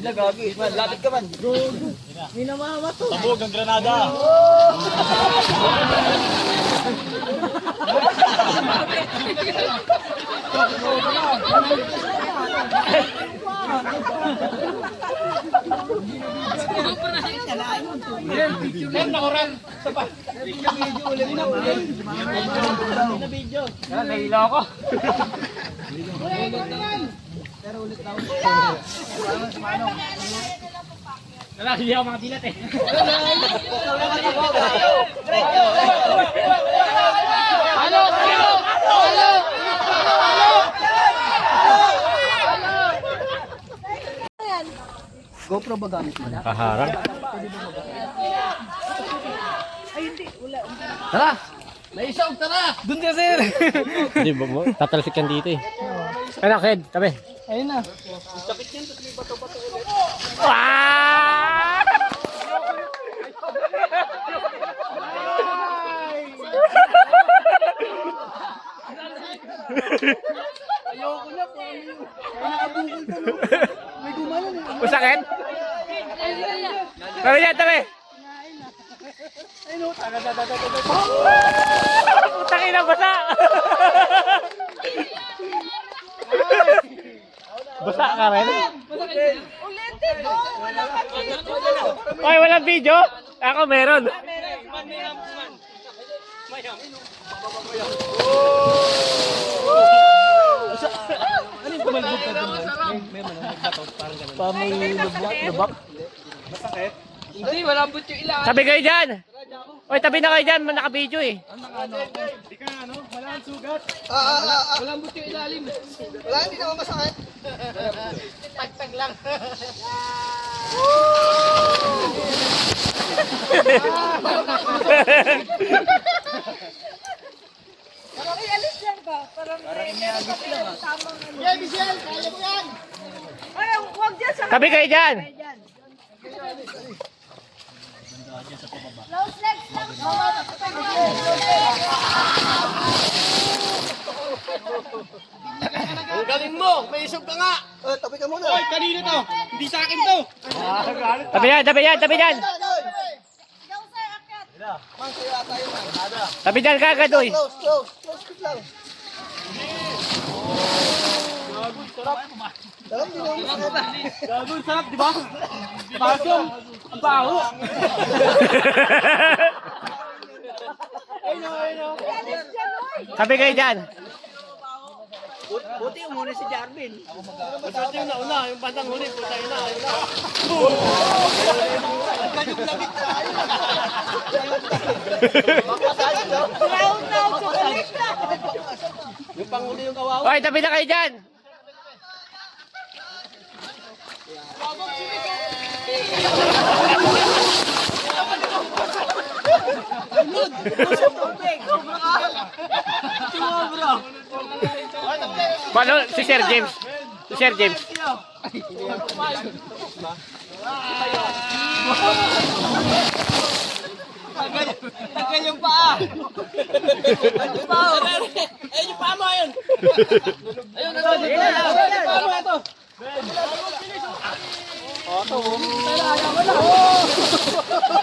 Gagi, man, lapit ka man. May namama to. Tabog ang granada. Nahila ako. Hindi ako mga dilat eh. GoPro ba gamit mo? Kaharang. Tara! Naisog, tara! Doon ka, sir! Hindi ba mo? Tatalsik yan dito eh. Ano, Ked? Tabi. Ayun na. Ah! Ayoko na po. Nakabukol ka mo. May gumalan eh. Masakit? Tabi yan, tabi! Ayun o, Putang ina, basa! Basa ka rin? Ulitin mo. Wala ka dito. Oy, walang video? Ako meron. ano yung kumalbog ka doon? May nagbato, parang ganun. Pamoy lubak? Masakit? Hindi, malambot yung ilan. Tabi kayo dyan! Oy, tabi na kayo dyan, naka-video eh. Hindi ka ano, wala ang sugat. Malambot yung ilalim. Wala, hindi naman masakit. Tagtag lang. Parang ialis yan ka. Parang Iagis lang ah. tamang ano. Yeah, Michelle, kaya mo yan. Ay, huwag dyan sa Tabi kayo dyan! dyan. Close legs lang po. Ang galing mo, may isog ka nga. Tabi ka muna. Oy, kanino to? Hindi sa akin to. Tabi yan, tabi yan, tabi yan! Ikaw sir, akyat. Mang, sa'yo ata yun. Nada. Tabi dyan kagad, oy! Close quick lang. Sarap, di naman masakit. Gago, sarap, di ba? Pasong, ang baho! Ialis dyan, oy. Tabi kayo dyan! Buti yung muna si Jarvin. Masarap yung nauna, yung bandang huli, puta yun na. Labit tayo. Round na, chocolate na. Yung panghuli yung kawawa. Oy, tabi na kayo dyan! Paano? Si Sir James. Si Sir James. Tagal yung paa. Yung paa. Ayun yung paa mo, ayun. Ayun, ayun. Yung paa mo, ito.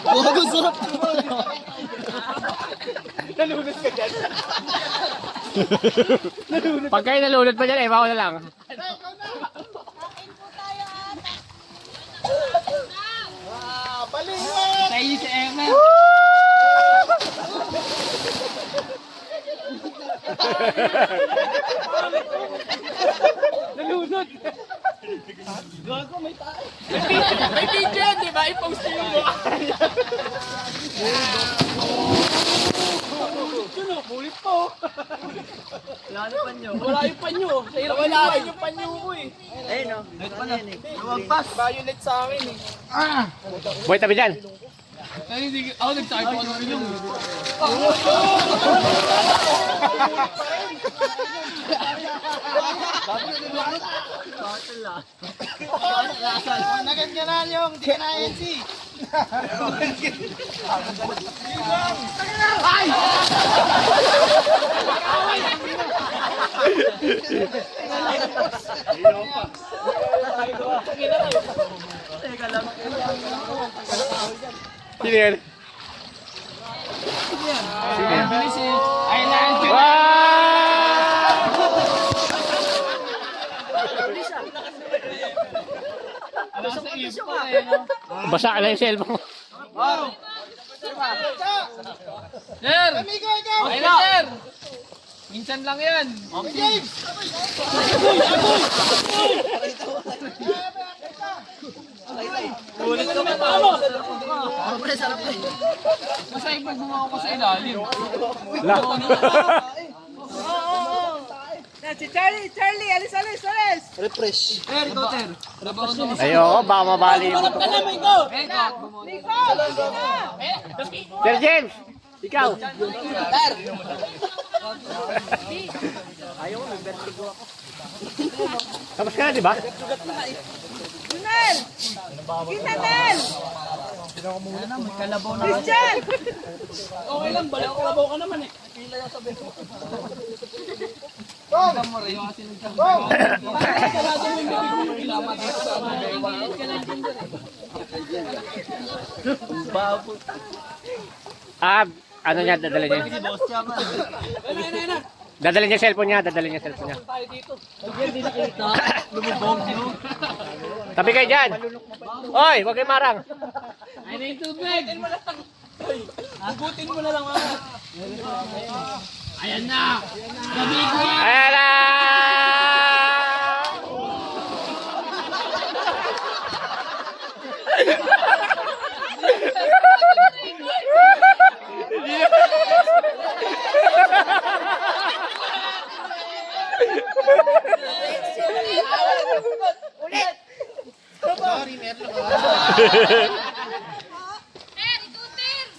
Bago, sarap. Nalunod ka dyan. Pag kayo nalulod pa dyan, ewan ko na lang. Kain po tayo at Baliwan! Tayo si Emma. Nalunod. Gago, may tayo. May video yan, di ba? I-post nyo yung mukha. Bulit po. Wala na panyo. Wala yung panyo. Sa hirap wala yung panyo ko eh. Ayun o. Lumagpas. Violet sa akin eh. Boy, tabi dyan. Ako nagsabi po ano rin yung. Nagandyan yung di ka na NC. Ay! Ay! Sino yan? Island. Basa ka lang yung cellphone. Sir! Ay na, sir! Minsan lang yan. Okay. Ulit ka ba talo? Masaya pag bumawa ko sa ilalim. Si Charlie, alis. Sir, ikaw, sir. Ayoko, baka mabali mo. Nico! Sir James, ikaw. Tapos ka na, di ba? Junel! Kinanel! Christian! Okay lang, balik kalabaw ka naman eh. Ano niya, dadala niya? Dadala niya cellphone niya, dadala niya cellphone niya. Tabi kayo dyan. Oy, huwag kayo marang. Ay na yung tubig. Hugutin mo na lang mga. Ayan na. Gabi ko yan. Ayan na!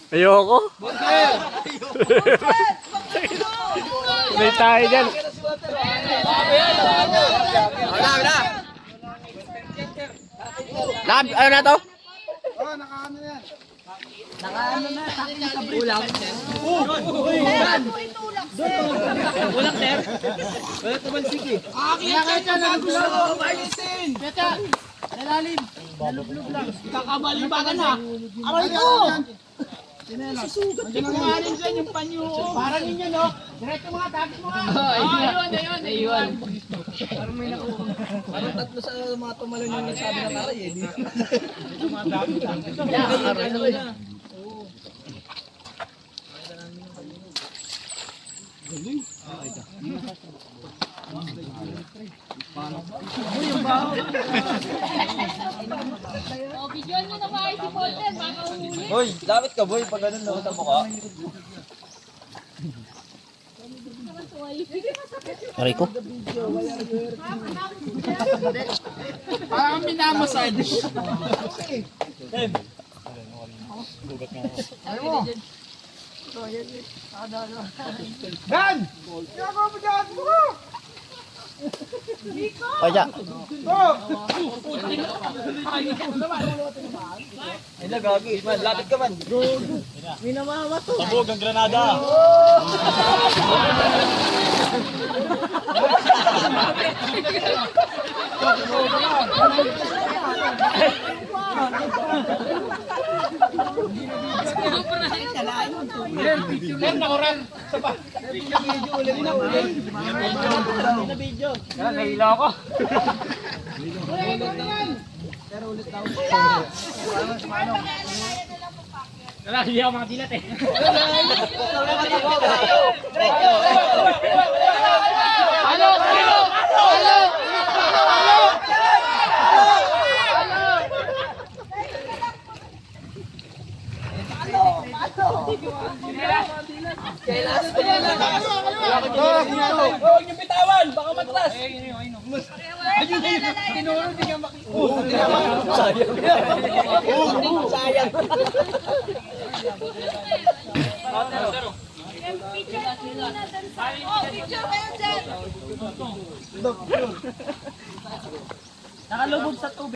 Ayoko. May tayo dyan. Ano na to? Walang sir. Wala tumansik eh. Akit ka na gusto ko. Malisin. Beta. Nalalim. Nalublob lang. Kakabali ba ka na? Aray ko. Susugat ko nga rin dyan yung panyo. Parang yun yun, no? Diretso mga tapos mga. Ayun. Parang may nakuha. Parang tatlo sa mga tumalon yung nagsabi na taray eh. Aray na. Bigyan mo na ba si Polter? Baka uhuli. Hoy, dapat ka boy pag ganun no, sa mukha. Aray ko. Parang minamassage. Dan! Ginagawa mo dyan! Kaya. Ay, lagagi. Man, lapit ka man. Sabog ang Granada. Nahila ako. Nalaki ako mga dilat eh. Huwag niyo bitawan, baka matras. Ayun, tinuro, di nga sayang. Picture kayo dyan! Nakalubog sa tubig.